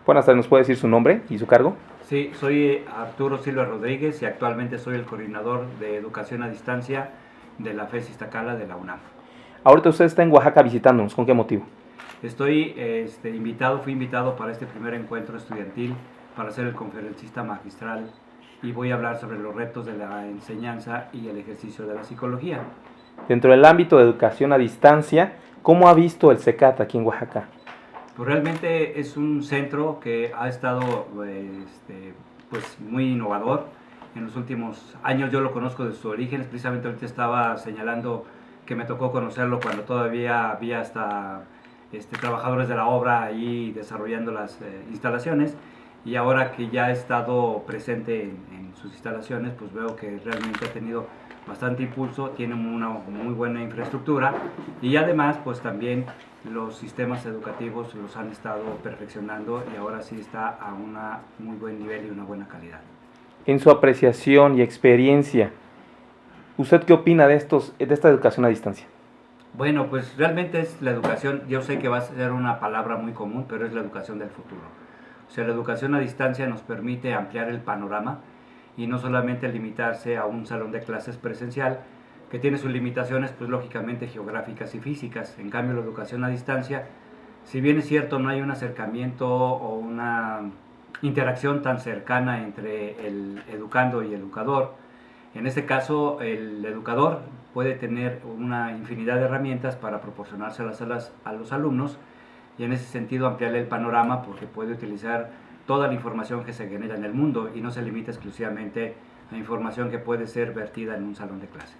Buenas tardes, ¿nos puede decir su nombre y su cargo? Sí, soy Arturo Silva Rodríguez y actualmente soy el coordinador de educación a distancia de la FES Iztacala de la UNAM. Ahorita usted está en Oaxaca visitándonos, ¿con qué motivo? Fui invitado para este primer encuentro estudiantil para ser el conferencista magistral y voy a hablar sobre los retos de la enseñanza y el ejercicio de la psicología. Dentro del ámbito de educación a distancia, ¿cómo ha visto el CECAT aquí en Oaxaca? Pues realmente es un centro que ha estado pues muy innovador. En los últimos años yo lo conozco de sus orígenes, precisamente ahorita estaba señalando que me tocó conocerlo cuando todavía había hasta trabajadores de la obra ahí desarrollando las instalaciones, y ahora que ya he estado presente en sus instalaciones, pues veo que realmente ha tenido bastante impulso, tiene una muy buena infraestructura y además pues también los sistemas educativos los han estado perfeccionando y ahora sí está a un muy buen nivel y una buena calidad. En su apreciación y experiencia, ¿usted qué opina de esta educación a distancia? Bueno, pues realmente es la educación, yo sé que va a ser una palabra muy común, pero es la educación del futuro. O sea, la educación a distancia nos permite ampliar el panorama y no solamente limitarse a un salón de clases presencial, que tiene sus limitaciones, pues lógicamente geográficas y físicas. En cambio, la educación a distancia, si bien es cierto, no hay un acercamiento o una interacción tan cercana entre el educando y el educador, en este caso el educador puede tener una infinidad de herramientas para proporcionárselas a los alumnos y en ese sentido ampliarle el panorama porque puede utilizar toda la información que se genera en el mundo y no se limita exclusivamente a información que puede ser vertida en un salón de clase.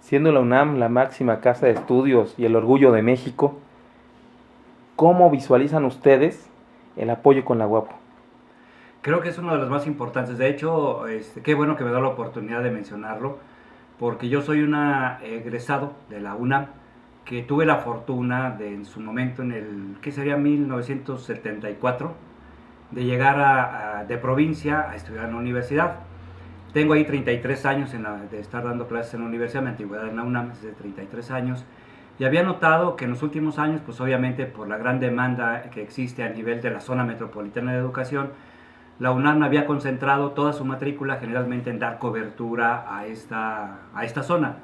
Siendo la UNAM la máxima casa de estudios y el orgullo de México, ¿cómo visualizan ustedes el apoyo con la UAPO? Creo que es uno de los más importantes. De hecho, qué bueno que me da la oportunidad de mencionarlo, porque yo soy un egresado de la UNAM que tuve la fortuna de en su momento, en el, ¿qué sería? 1974, de llegar de provincia a estudiar en la universidad. Tengo ahí 33 años de estar dando clases en la universidad, mi antigüedad en la UNAM es de 33 años, y había notado que en los últimos años, pues obviamente por la gran demanda que existe a nivel de la zona metropolitana de educación, la UNAM había concentrado toda su matrícula generalmente en dar cobertura a esta zona.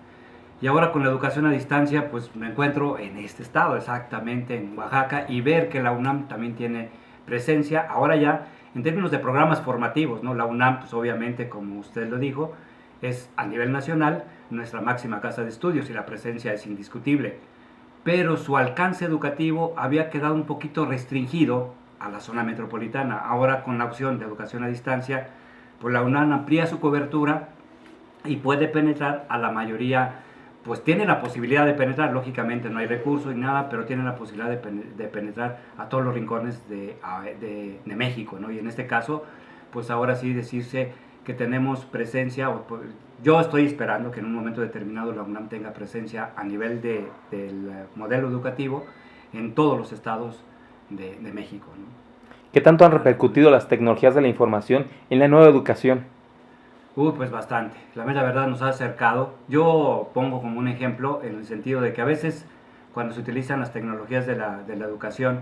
Y ahora con la educación a distancia, pues me encuentro en este estado, exactamente en Oaxaca, y ver que la UNAM también tiene presencia, ahora ya en términos de programas formativos, ¿no? La UNAM, pues obviamente, como usted lo dijo, es a nivel nacional nuestra máxima casa de estudios y la presencia es indiscutible. Pero su alcance educativo había quedado un poquito restringido a la zona metropolitana. Ahora con la opción de educación a distancia, pues la UNAM amplía su cobertura y puede penetrar a la mayoría, pues tiene la posibilidad de penetrar, lógicamente no hay recursos ni nada, pero tiene la posibilidad de penetrar a todos los rincones de México, ¿no? Y en este caso, pues ahora sí decirse que tenemos presencia, yo estoy esperando que en un momento determinado la UNAM tenga presencia a nivel del modelo educativo en todos los estados de México, ¿no? ¿Qué tanto han repercutido las tecnologías de la información en la nueva educación? Pues bastante. La mera verdad nos ha acercado. Yo pongo como un ejemplo en el sentido de que a veces cuando se utilizan las tecnologías de la educación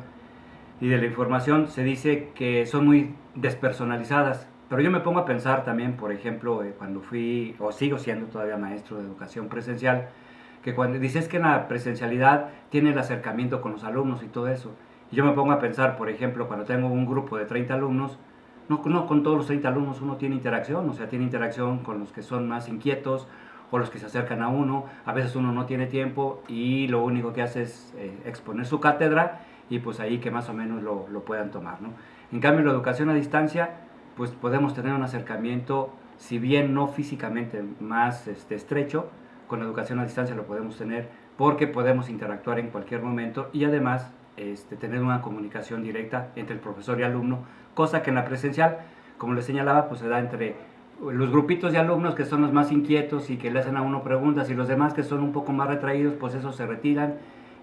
y de la información se dice que son muy despersonalizadas. Pero yo me pongo a pensar también, por ejemplo, cuando fui o sigo siendo todavía maestro de educación presencial, que cuando dices que en la presencialidad tiene el acercamiento con los alumnos y todo eso. Y yo me pongo a pensar, por ejemplo, cuando tengo un grupo de 30 alumnos, no con todos los 30 alumnos uno tiene interacción, o sea, tiene interacción con los que son más inquietos o los que se acercan a uno, a veces uno no tiene tiempo y lo único que hace es exponer su cátedra y pues ahí que más o menos lo puedan tomar, ¿no? En cambio, la educación a distancia, pues podemos tener un acercamiento, si bien no físicamente más estrecho, con la educación a distancia lo podemos tener porque podemos interactuar en cualquier momento y además tener una comunicación directa entre el profesor y alumno, cosa que en la presencial, como les señalaba, pues se da entre los grupitos de alumnos que son los más inquietos y que le hacen a uno preguntas y los demás que son un poco más retraídos, pues esos se retiran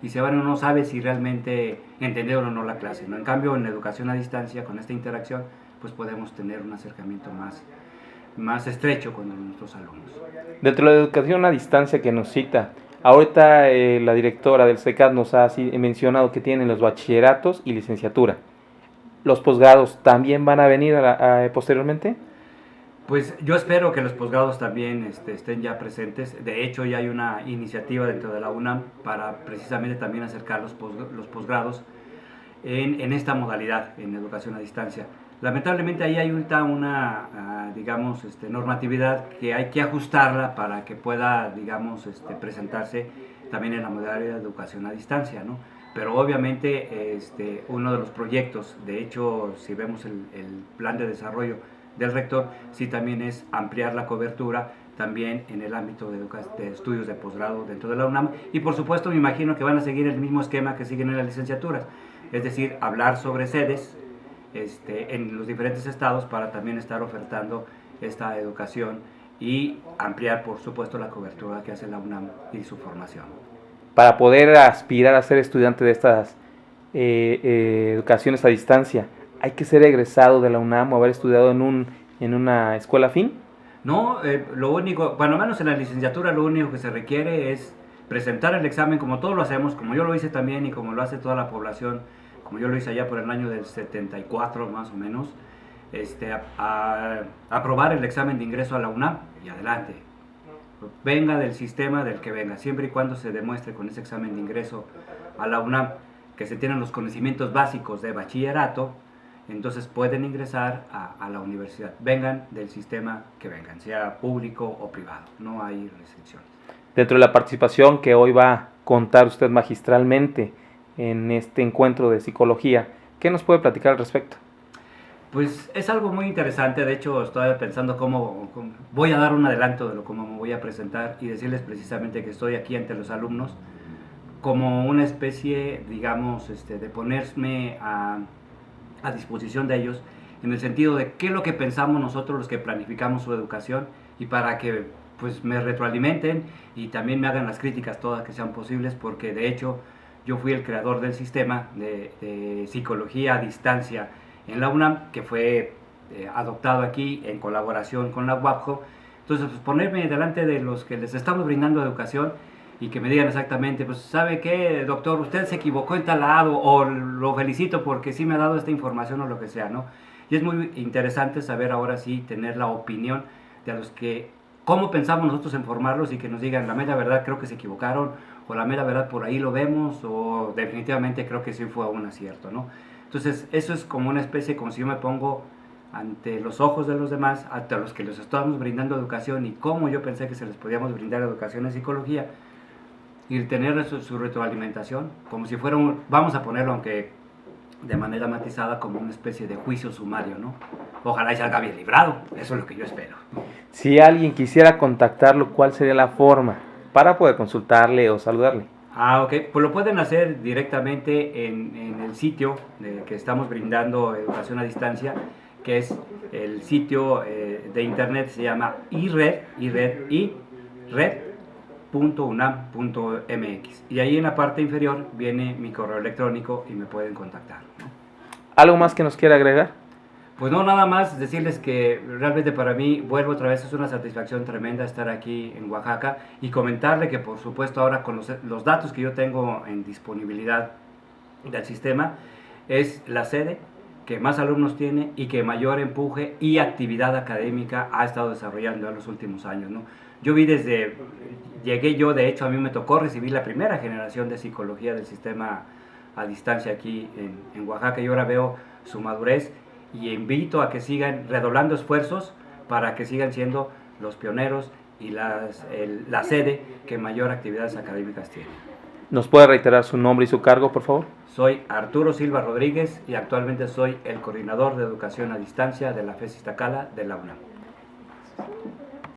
y se van y uno no sabe si realmente entendieron o no la clase, ¿no? En cambio, en la educación a distancia, con esta interacción, pues podemos tener un acercamiento más estrecho con nuestros alumnos. Dentro de la educación a distancia que nos cita, ahorita la directora del CECAT nos ha mencionado que tienen los bachilleratos y licenciatura. ¿Los posgrados también van a venir posteriormente? Pues yo espero que los posgrados también estén ya presentes. De hecho, ya hay una iniciativa dentro de la UNAM para precisamente también acercar los posgrados en esta modalidad, en educación a distancia. Lamentablemente ahí hay una, digamos, normatividad que hay que ajustarla para que pueda, digamos, presentarse también en la modalidad de educación a distancia, ¿no? Pero obviamente uno de los proyectos, de hecho, si vemos el plan de desarrollo del rector, sí también es ampliar la cobertura también en el ámbito de estudios de posgrado dentro de la UNAM, y por supuesto me imagino que van a seguir el mismo esquema que siguen en las licenciaturas, es decir, hablar sobre sedes en los diferentes estados para también estar ofertando esta educación y ampliar por supuesto la cobertura que hace la UNAM y su formación. Para poder aspirar a ser estudiante de estas educaciones a distancia, ¿hay que ser egresado de la UNAM o haber estudiado en una escuela afín? No, lo único, bueno, menos en la licenciatura, lo único que se requiere es presentar el examen como todos lo hacemos, como yo lo hice también y como lo hace toda la población, como yo lo hice allá por el año del 74 más o menos, aprobar el examen de ingreso a la UNAM y adelante. Venga del sistema del que venga, siempre y cuando se demuestre con ese examen de ingreso a la UNAM que se tienen los conocimientos básicos de bachillerato, entonces pueden ingresar a la universidad, vengan del sistema que vengan, sea público o privado, no hay restricciones. Dentro de la participación que hoy va a contar usted magistralmente en este encuentro de psicología, ¿qué nos puede platicar al respecto? Pues es algo muy interesante, de hecho estoy pensando cómo voy a dar un adelanto de cómo me voy a presentar y decirles precisamente que estoy aquí ante los alumnos como una especie, digamos, de ponerme a disposición de ellos en el sentido de qué es lo que pensamos nosotros los que planificamos su educación y para que pues me retroalimenten y también me hagan las críticas todas que sean posibles, porque de hecho yo fui el creador del sistema de psicología a distancia en la UNAM, que fue adoptado aquí en colaboración con la UAPJO. Entonces, pues, ponerme delante de los que les estamos brindando educación y que me digan exactamente, pues, ¿sabe qué, doctor? Usted se equivocó en tal lado, o lo felicito porque sí me ha dado esta información o lo que sea, ¿no? Y es muy interesante saber ahora sí, tener la opinión de los que, cómo pensamos nosotros en formarlos y que nos digan, la mera verdad creo que se equivocaron, o la mera verdad por ahí lo vemos, o definitivamente creo que sí fue un acierto, ¿no? Entonces, eso es como una especie, como si yo me pongo ante los ojos de los demás, ante los que les estamos brindando educación y cómo yo pensé que se les podíamos brindar educación en psicología, y tener su retroalimentación, como si fuera vamos a ponerlo, aunque de manera matizada, como una especie de juicio sumario, ¿no? Ojalá y salga bien librado, eso es lo que yo espero. Si alguien quisiera contactarlo, ¿cuál sería la forma para poder consultarle o saludarle? Ok, pues lo pueden hacer directamente en el sitio que estamos brindando educación a distancia, que es el sitio de internet, se llama ired.unam.mx, y ahí en la parte inferior viene mi correo electrónico y me pueden contactar, ¿no? ¿Algo más que nos quiera agregar? Pues no, nada más decirles que realmente para mí, vuelvo otra vez, es una satisfacción tremenda estar aquí en Oaxaca y comentarle que por supuesto ahora con los datos que yo tengo en disponibilidad del sistema, es la sede que más alumnos tiene y que mayor empuje y actividad académica ha estado desarrollando en los últimos años, ¿no? Yo vi llegué yo, de hecho a mí me tocó recibir la primera generación de psicología del sistema a distancia aquí en Oaxaca, y ahora veo su madurez y invito a que sigan redoblando esfuerzos para que sigan siendo los pioneros y la sede que mayor actividades académicas tiene. ¿Nos puede reiterar su nombre y su cargo, por favor? Soy Arturo Silva Rodríguez y actualmente soy el coordinador de educación a distancia de la FES Iztacala de la UNAM.